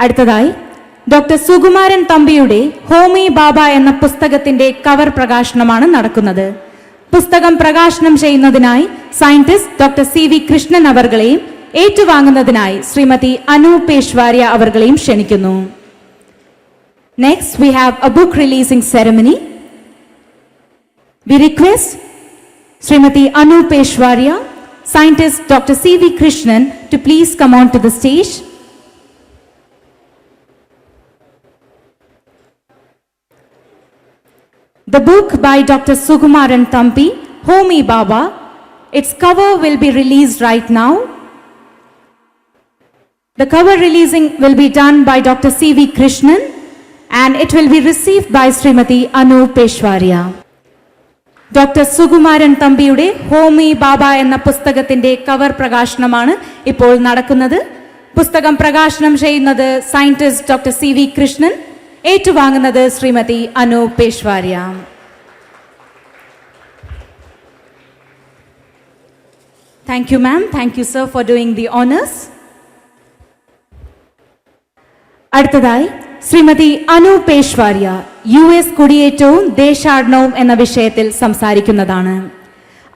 അടുത്തതായി ഡോക്ടർ സുകുമാരൻ തമ്പിയുടെ ഹോമി ബാബ എന്ന പുസ്തകത്തിന്റെ കവർ പ്രകാശനമാണ് നടക്കുന്നത്. പുസ്തകം പ്രകാശനം ചെയ്യുന്നതിനായി സയന്റിസ്റ്റ് ഡോക്ടർ CV കൃഷ്ണൻ അവർകളെയും ഏറ്റുവാങ്ങുന്നതിനായി ശ്രീമതി അനു പേഷ്വാര്യ അവർകളെയും ക്ഷണിക്കുന്നു. Next we have a book releasing ceremony. We request Srimati Anu Peshwaria, scientist Dr. CV Krishnan to please come on to the stage. The book by Dr. Sukumaran Thampi, Homi Baba, its cover will be released right now. The cover releasing will be done by Dr. CV Krishnan and it will be received by Srimati Anu Peshwaria. Dr. Sukumaran Thambiയുടെ Homi ബാബ എന്ന പുസ്തകത്തിന്റെ cover പ്രകാശനമാണ് ഇപ്പോൾ നടക്കുന്നത്. പുസ്തകം പ്രകാശനം ചെയ്യുന്നത് scientist doctor CV Krishnan, ഏറ്റുവാങ്ങുന്നത് Srimathi Anu Peshwarya. Thank you, ma'am. Thank you, sir, for doing the honors. അടുത്തതായി Shrimati Anu പേഷ്വാര്യ US കുടിയേറ്റവും ദേശാടനവും എന്ന വിഷയത്തിൽ സംസാരിക്കുന്നതാണ്.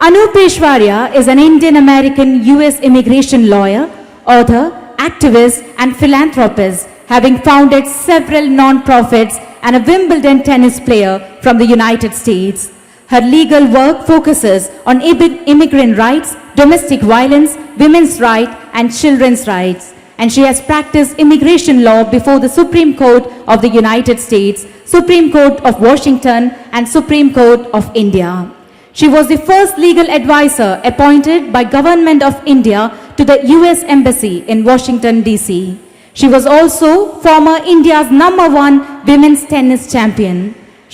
Anu പേഷ്വാര്യ is an Indian-American US immigration lawyer, author, activist and philanthropist, having founded several non-profits and a Wimbledon tennis player from the United States. Her legal work focuses on immigrant rights, domestic violence, women's rights and children's rights. And she has practiced immigration law before the Supreme Court of the United States, Supreme Court of Washington and Supreme Court of India. She was the first legal advisor appointed by Government of India to the US Embassy in Washington, D.C. She was also former India's #1 women's tennis champion.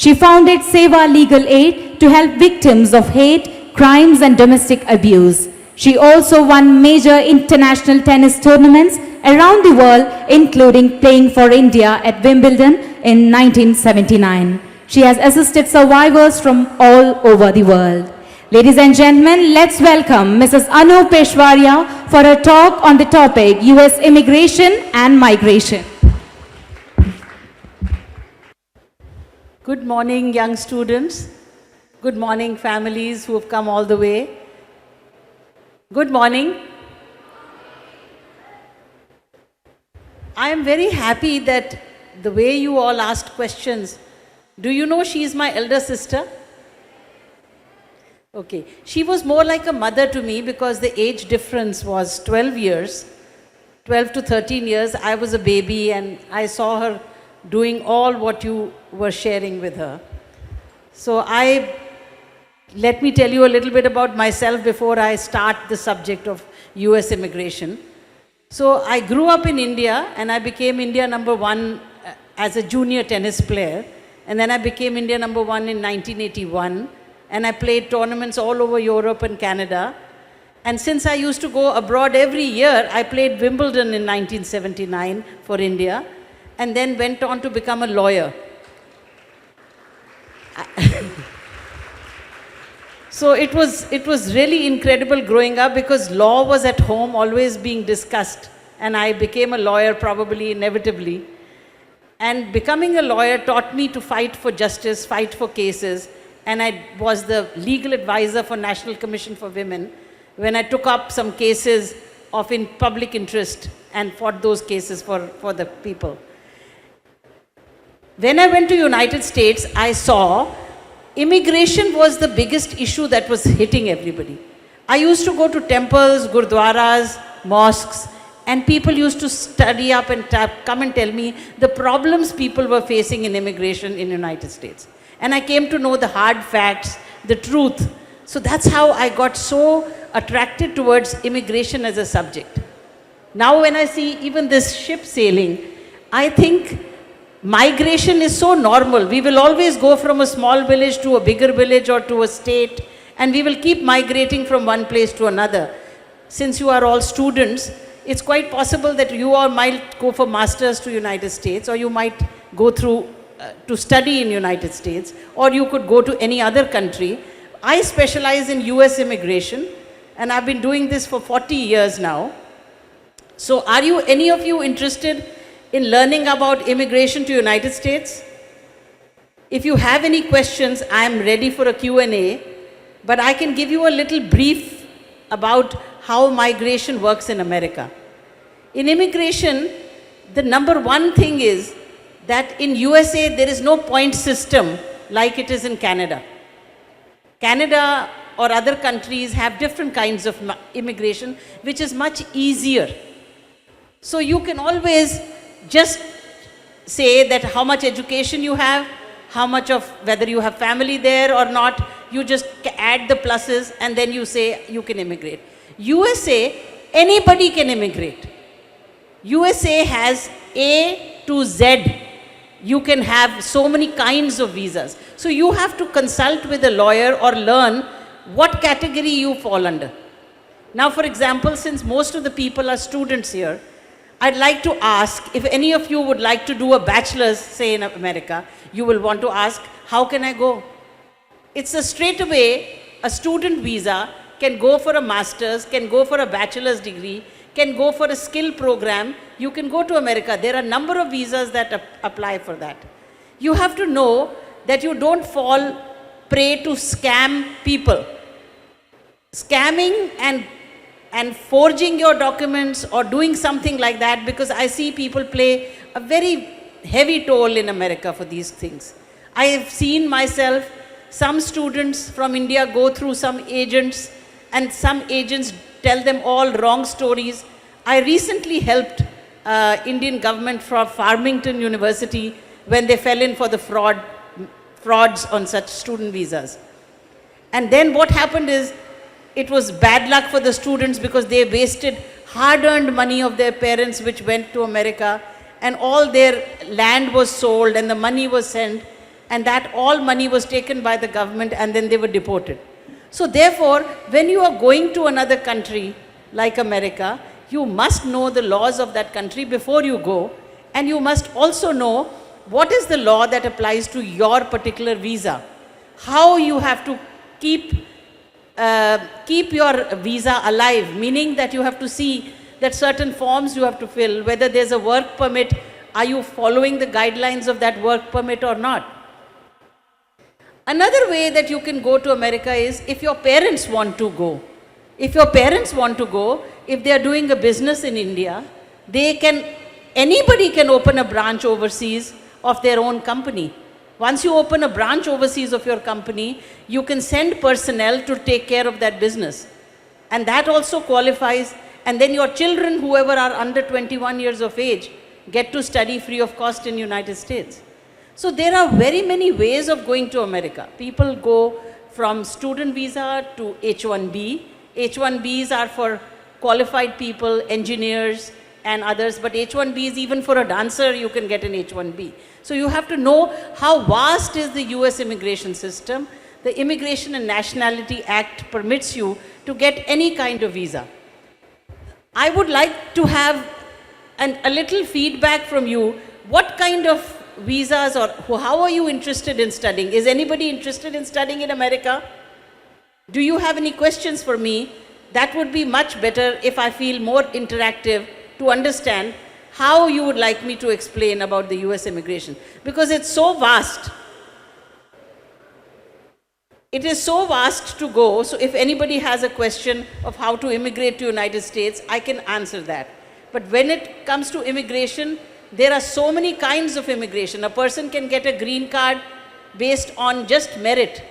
She founded Seva Legal Aid to help victims of hate, crimes and domestic abuse. She also won major international tennis tournaments around the world, including playing for India at Wimbledon in 1979. She has assisted survivors from all over the world. Ladies and gentlemen, let's welcome Mrs. Anu Peshwaria for a talk on the topic US immigration and migration. Good morning, young students. Good morning, families who have come all the way. Good morning. I am very happy that the way you all asked questions. Do you know she is my elder sister? Okay. She was more like a mother to me because the age difference was 12 years. 12 to 13 years. I was a baby and I saw her doing all what you were sharing with her. So let me tell you a little bit about myself before I start the subject of US immigration. So I grew up in India and I became India #1 as a junior tennis player. And then I became India #1 in 1981. And I played tournaments all over Europe and Canada. And since I used to go abroad every year, I played Wimbledon in 1979 for India. And then went on to become a lawyer. So it was really incredible growing up because law was at home, always being discussed. And I became a lawyer probably inevitably. And becoming a lawyer taught me to fight for justice, fight for cases. And I was the legal advisor for National Commission for Women when I took up some cases of public interest and fought those cases for the people. When I went to United States, I saw immigration was the biggest issue that was hitting everybody. I used to go to temples, gurdwaras, mosques, and people used to study up and come and tell me the problems people were facing in immigration in the United States. And I came to know the hard facts, the truth. So that's how I got so attracted towards immigration as a subject. Now when I see even this ship sailing, I think migration is so normal. We will always go from a small village to a bigger village or to a state, and we will keep migrating from one place to another. Since you are all students, it's quite possible that you all might go for masters to United States, or you might go through to study in United States, or you could go to any other country. I specialize in US immigration, and I've been doing this for 40 years now. So are you, any of you interested in learning about immigration to United States? If you have any questions, I am ready for a Q&A, but I can give you a little brief about how migration works in America. In immigration, the number one thing is that in USA there is no point system like it is in Canada. Canada or other countries have different kinds of immigration, which is much easier. So you can always just say that how much education you have, how much of whether you have family there or not, you just add the pluses and then you say you can immigrate. USA, anybody can immigrate. USA has A to Z. You can have so many kinds of visas. So you have to consult with a lawyer or learn what category you fall under. Now, for example, since most of the people are students here, I'd like to ask if any of you would like to do a bachelor's, say in America, you will want to ask, how can I go? It's a straight away, a student visa can go for a master's, can go for a bachelor's degree, can go for a skill program. You can go to America. There are a number of visas that apply for that. You have to know that you don't fall prey to scam people. Scamming and forging your documents or doing something like that, because I see people play a very heavy toll in America for these things. I have seen myself, some students from India go through some agents and some agents tell them all wrong stories. I recently helped Indian government from Farmington University when they fell in for the frauds on such student visas. And then what happened is, it was bad luck for the students because they wasted hard-earned money of their parents which went to America, and all their land was sold and the money was sent, and that all money was taken by the government and then they were deported. So therefore, when you are going to another country like America, you must know the laws of that country before you go, and you must also know what is the law that applies to your particular visa. How you have to keep your visa alive, meaning that you have to see that certain forms you have to fill, whether there's a work permit, are you following the guidelines of that work permit or not. Another way that you can go to America is if your parents want to go. If your parents want to go, if they are doing a business in India, anybody can open a branch overseas of their own company. Once you open a branch overseas of your company, you can send personnel to take care of that business. And that also qualifies. And then your children, whoever are under 21 years of age, get to study free of cost in United States. So there are very many ways of going to America. People go from student visa to H-1B. H-1Bs are for qualified people, engineers and others, but H-1B is even for a dancer, you can get an H-1B. So you have to know how vast is the US immigration system. The Immigration and Nationality Act permits you to get any kind of visa. I would like to have a little feedback from you. What kind of visas or how are you interested in studying? Is anybody interested in studying in America? Do you have any questions for me? That would be much better if I feel more interactive to understand how you would like me to explain about the US immigration. Because it's so vast. It is so vast to go, so if anybody has a question of how to immigrate to United States, I can answer that. But when it comes to immigration, there are so many kinds of immigration. A person can get a green card based on just merit.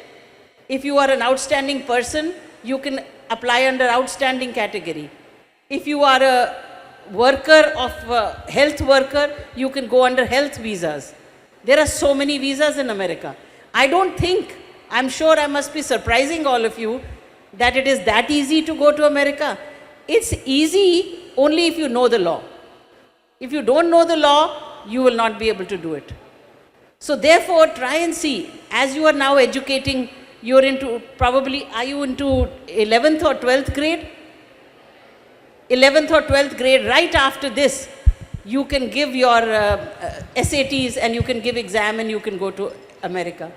If you are an outstanding person, you can apply under outstanding category. If you are a worker of health worker, you can go under health visas. There are so many visas in America. I'm sure I must be surprising all of you that it is that easy to go to America. It's easy only if you know the law. If you don't know the law, you will not be able to do it. So therefore, try and see, as you are now educating, you're into, probably, are you into 11th or 12th grade? 11th or 12th grade, right after this, you can give your SATs and you can give exam and you can go to America.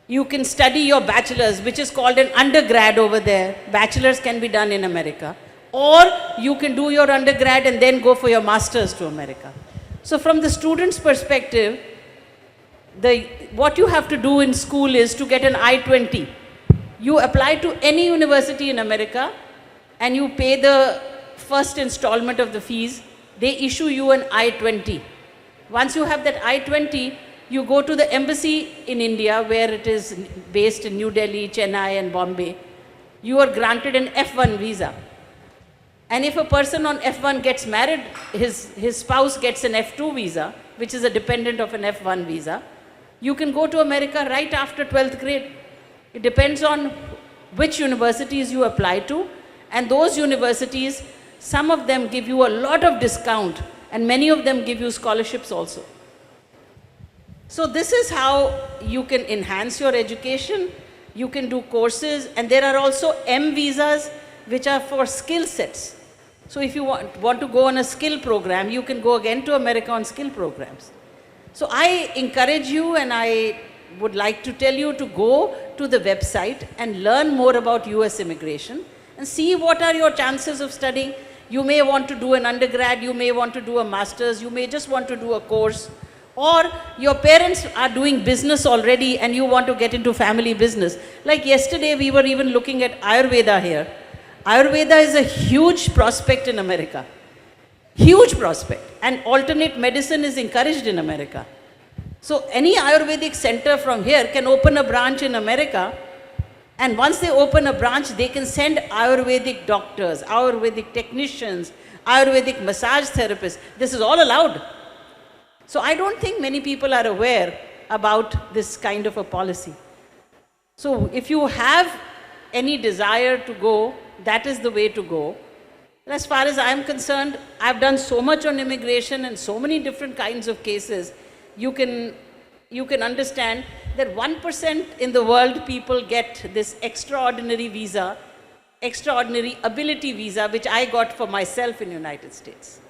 You can study your bachelor's, which is called an undergrad over there. Bachelor's can be done in America. Or you can do your undergrad and then go for your master's to America. So from the student's perspective, what you have to do in school is to get an I-20. You apply to any university in America and you pay the first installment of the fees. They issue you an I-20. Once you have that I-20, you go to the embassy in India, where it is based in New Delhi, Chennai and Bombay. You are granted an F1 visa. And if a person on F1 gets married, his spouse gets an F2 visa, which is a dependent of an F1 visa. You can go to America right after 12th grade. It depends on which universities you apply to. And those universities, some of them give you a lot of discount, and many of them give you scholarships also. So this is how you can enhance your education. You can do courses, and there are also M visas, which are for skill sets. So if you want to go on a skill program, you can go again to America on skill programs. So I encourage you, and I would like to tell you to go to the website and learn more about US immigration and see what are your chances of studying. You may want to do an undergrad, you may want to do a master's, you may just want to do a course, or your parents are doing business already and you want to get into family business. Like yesterday we were even looking at Ayurveda here. Ayurveda is a huge prospect in America. Huge prospect. And alternate medicine is encouraged in America. So any Ayurvedic center from here can open a branch in America, and once they open a branch, they can send Ayurvedic doctors, Ayurvedic technicians, Ayurvedic massage therapists. This is all allowed. So I don't think many people are aware about this kind of a policy. So if you have any desire to go, that is the way to go. And as far as I am concerned, I've done so much on immigration and so many different kinds of cases. You can understand that 1% in the world people get this extraordinary visa, extraordinary ability visa, which I got for myself in the United States.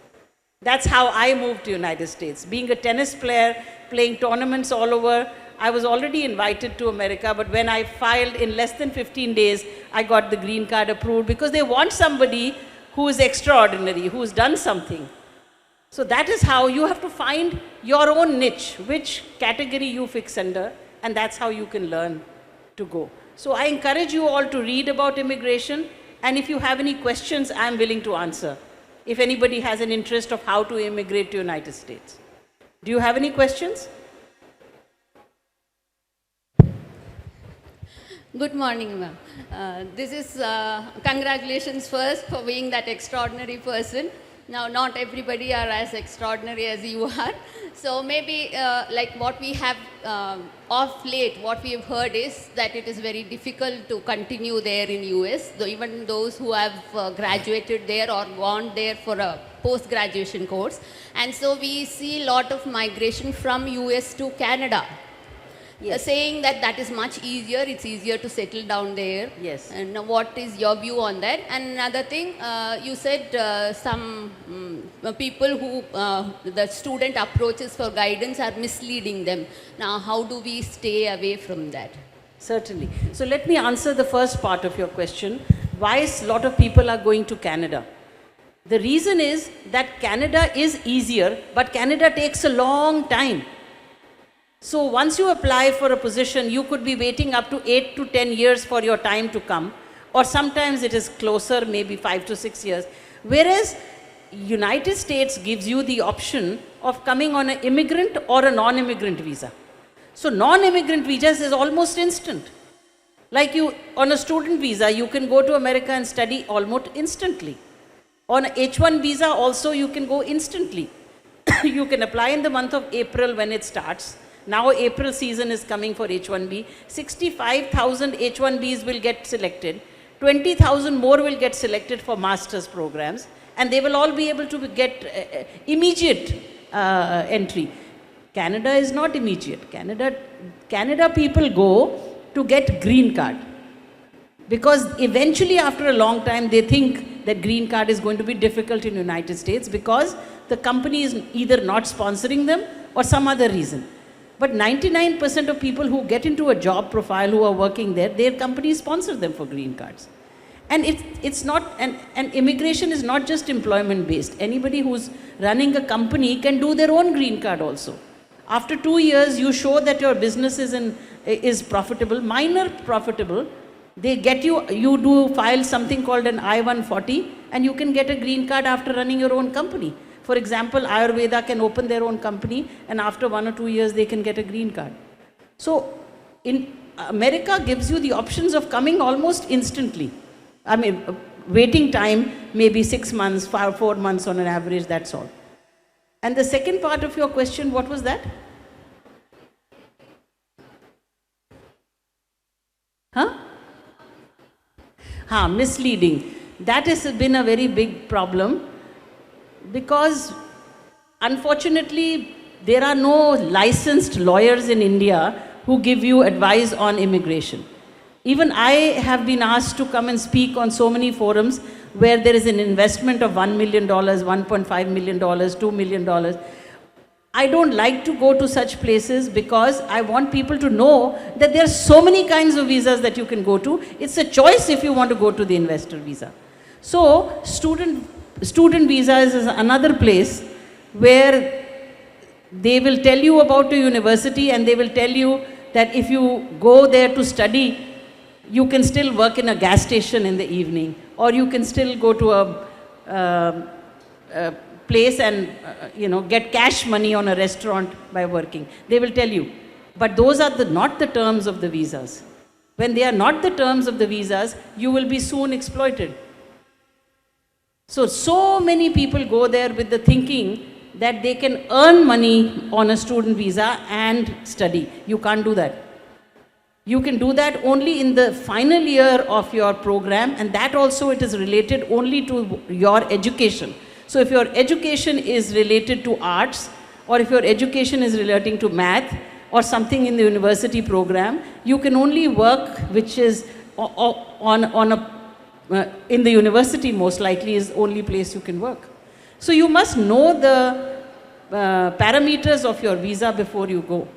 That's how I moved to United States. Being a tennis player, playing tournaments all over, I was already invited to America, but when I filed in less than 15 days, I got the green card approved because they want somebody who is extraordinary, who has done something. So that is how you have to find your own niche, which category you fix under, and that's how you can learn to go. So I encourage you all to read about immigration, and if you have any questions, I'm willing to answer. If anybody has an interest of how to immigrate to United States. Do you have any questions? Good morning, ma'am. This is congratulations first for being that extraordinary person. Now, not everybody are as extraordinary as you are. So maybe like what we have of late, what we have heard is that it is very difficult to continue there in US. Though even those who have graduated there or gone there for a post-graduation course. And so we see a lot of migration from US to Canada. Yes. Saying that that is much easier, it's easier to settle down there. Yes. And what is your view on that? And another thing, you said some people who the student approaches for guidance are misleading them. Now, how do we stay away from that? Certainly. So let me answer the first part of your question. Why a lot of people are going to Canada? The reason is that Canada is easier, but Canada takes a long time. So once you apply for a position, you could be waiting up to 8 to 10 years for your time to come, or sometimes it is closer, maybe 5 to 6 years. Whereas United States gives you the option of coming on an immigrant or a non-immigrant visa. So non-immigrant visas is almost instant. Like you, on a student visa, you can go to America and study almost instantly. On an H1 visa also, you can go instantly. You can apply in the month of April when it starts. Now April season is coming for H1B. 65,000 H1Bs will get selected. 20,000 more will get selected for master's programs. And they will all be able to get immediate entry. Canada is not immediate. Canada people go to get green card. Because eventually after a long time they think that green card is going to be difficult in the United States because the company is either not sponsoring them or some other reason. But 99% of people who get into a job profile who are working there, their companies sponsor them for green cards. And it's not, and immigration is not just employment based. Anybody who's running a company can do their own green card also. After 2 years, you show that your business is profitable, minor profitable. They get you do file something called an I-140, and you can get a green card after running your own company. For example, Ayurveda can open their own company, and after 1 or 2 years, they can get a green card. So, in America gives you the options of coming almost instantly. I mean, waiting time maybe 6 months, 4 months on an average, that's all. And the second part of your question, what was that? Misleading. That has been a very big problem because unfortunately there are no licensed lawyers in India who give you advice on immigration. Even I have been asked to come and speak on so many forums where there is an investment of $1 million, $1.5 million, $2 million. I don't like to go to such places because I want people to know that there are so many kinds of visas that you can go to. It's a choice if you want to go to the investor visa. So, student visas is another place where they will tell you about a university and they will tell you that if you go there to study, you can still work in a gas station in the evening, or you can still go to a place and get cash money on a restaurant by working. They will tell you. But those are not the terms of the visas. When they are not the terms of the visas, you will be soon exploited. So many people go there with the thinking that they can earn money on a student visa and study. You can't do that. You can do that only in the final year of your program, and that also it is related only to your education. So if your education is related to arts, or if your education is relating to math, or something in the university program, you can only work which is in the university most likely is the only place you can work. So you must know the parameters of your visa before you go.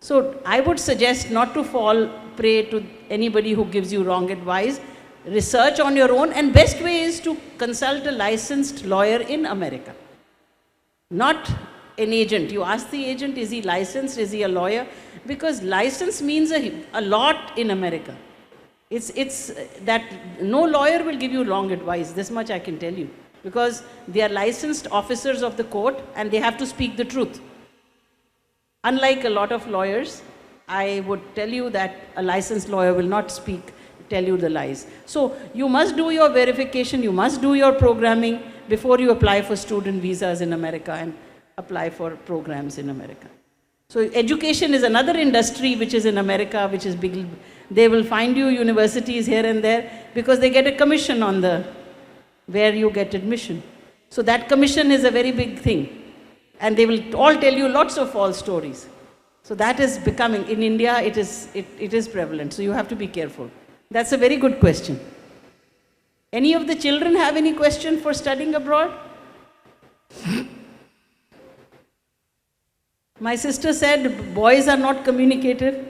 So I would suggest not to fall prey to anybody who gives you wrong advice. Research on your own, and best way is to consult a licensed lawyer in America. Not an agent. You ask the agent, is he licensed, is he a lawyer? Because license means a lot in America. It's that no lawyer will give you wrong advice, this much I can tell you. Because they are licensed officers of the court and they have to speak the truth. Unlike a lot of lawyers, I would tell you that a licensed lawyer will not tell you the lies. So you must do your verification, you must do your programming before you apply for student visas in America and apply for programs in America. So education is another industry which is in America, which is big. They will find you universities here and there because they get a commission on where you get admission. So that commission is a very big thing. And they will all tell you lots of false stories. So that is becoming, in India, it is prevalent. So you have to be careful. That's a very good question. Any of the children have any question for studying abroad? My sister said boys are not communicative.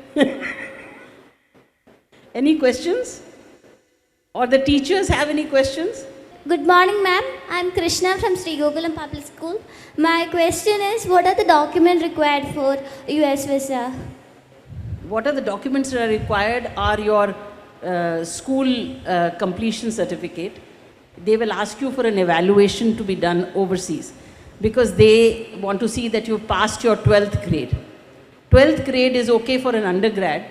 Any questions? Or the teachers have any questions? Good morning, ma'am. I'm Krishna from Sri Gokulam Public School. My question is, what are the documents required for US visa? What are the documents that are required are your school completion certificate. They will ask you for an evaluation to be done overseas because they want to see that you've passed your 12th grade. 12th grade is okay for an undergrad,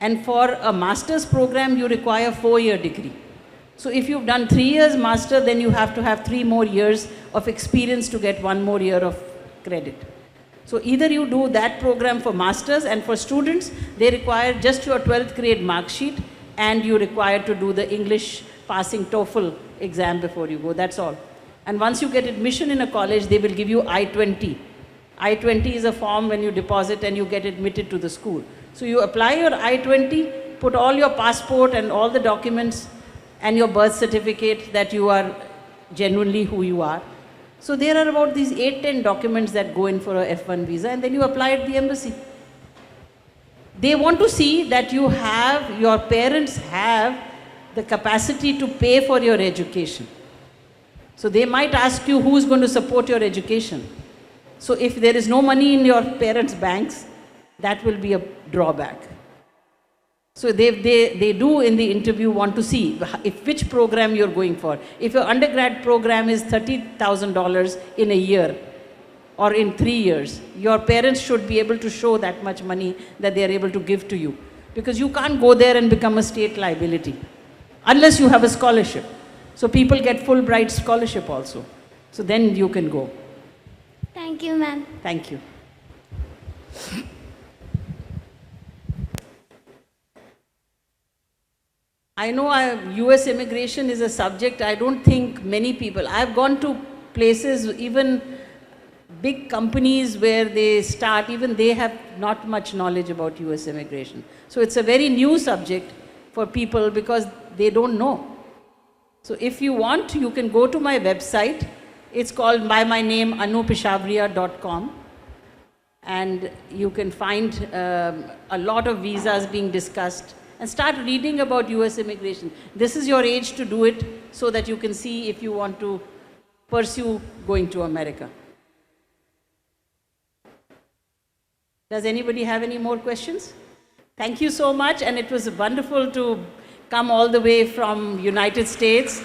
and for a master's program you require a 4-year degree. So if you've done 3 years master, then you have to have 3 more years of experience to get 1 more year of credit. So either you do that program for masters, and for students, they require just your 12th grade mark sheet, and you require to do the English passing TOEFL exam before you go, that's all. And once you get admission in a college, they will give you I-20. I-20 is a form when you deposit and you get admitted to the school. So you apply your I-20, put all your passport and all the documents and your birth certificate that you are genuinely who you are. So there are about these 8-10 documents that go in for a F1 visa, and then you apply at the embassy. They want to see that you have, your parents have the capacity to pay for your education. So they might ask you who's going to support your education. So if there is no money in your parents' banks, that will be a drawback. So they do in the interview want to see which program you're going for. If your undergrad program is $30,000 in a year or in 3 years, your parents should be able to show that much money that they are able to give to you. Because you can't go there and become a state liability unless you have a scholarship. So people get Fulbright scholarship also. So then you can go. Thank you, ma'am. Thank you. I know US immigration is a subject I don't think many people, I've gone to places, even big companies where they start, even they have not much knowledge about US immigration. So it's a very new subject for people because they don't know. So if you want, you can go to my website. It's called by my name, anupeshawaria.com. And you can find a lot of visas being discussed and start reading about US immigration. This is your age to do it so that you can see if you want to pursue going to America. Does anybody have any more questions? Thank you so much, and it was wonderful to come all the way from United States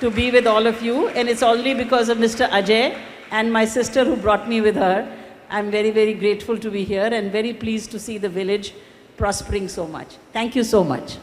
to be with all of you, and it's only because of Mr. Ajay and my sister who brought me with her. I'm very, very grateful to be here and very pleased to see the village prospering so much. Thank you so much.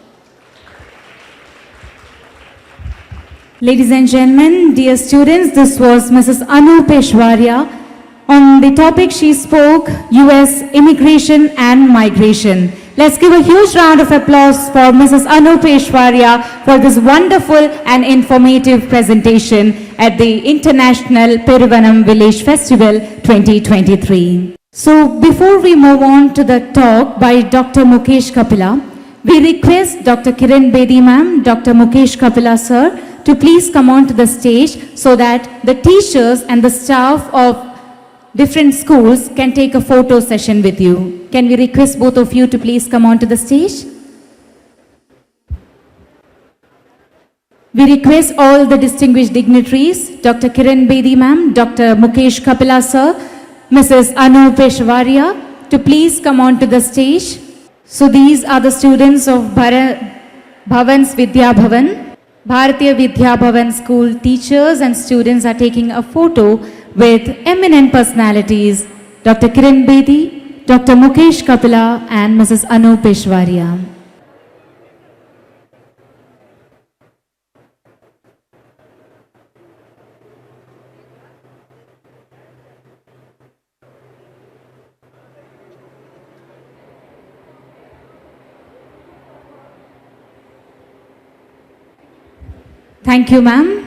Ladies and gentlemen, dear students, this was Mrs. Anu Peshawaria. On the topic she spoke, US immigration and migration. Let's give a huge round of applause for Mrs. Anu Peshawaria for this wonderful and informative presentation at the International Peruvanam Village Festival 2023. So before we move on to the talk by Dr. Mukesh Kapila, we request Dr. Kiran Bedi ma'am, Dr. Mukesh Kapila sir to please come on to the stage so that the teachers and the staff of different schools can take a photo session with you. Can we request both of you to please come on to the stage? We request all the distinguished dignitaries, Dr. Kiran Bedi ma'am, Dr. Mukesh Kapila sir, Mrs. Anu Peshawaria, to please come on to the stage. So these are the students of Bhavan's Vidya Bhavan. Bharatiya Vidya Bhavan school teachers and students are taking a photo with eminent personalities, Dr. Kiran Bedi, Dr. Mukesh Kapila and Mrs. Anu Peshawaria. Thank you, ma'am.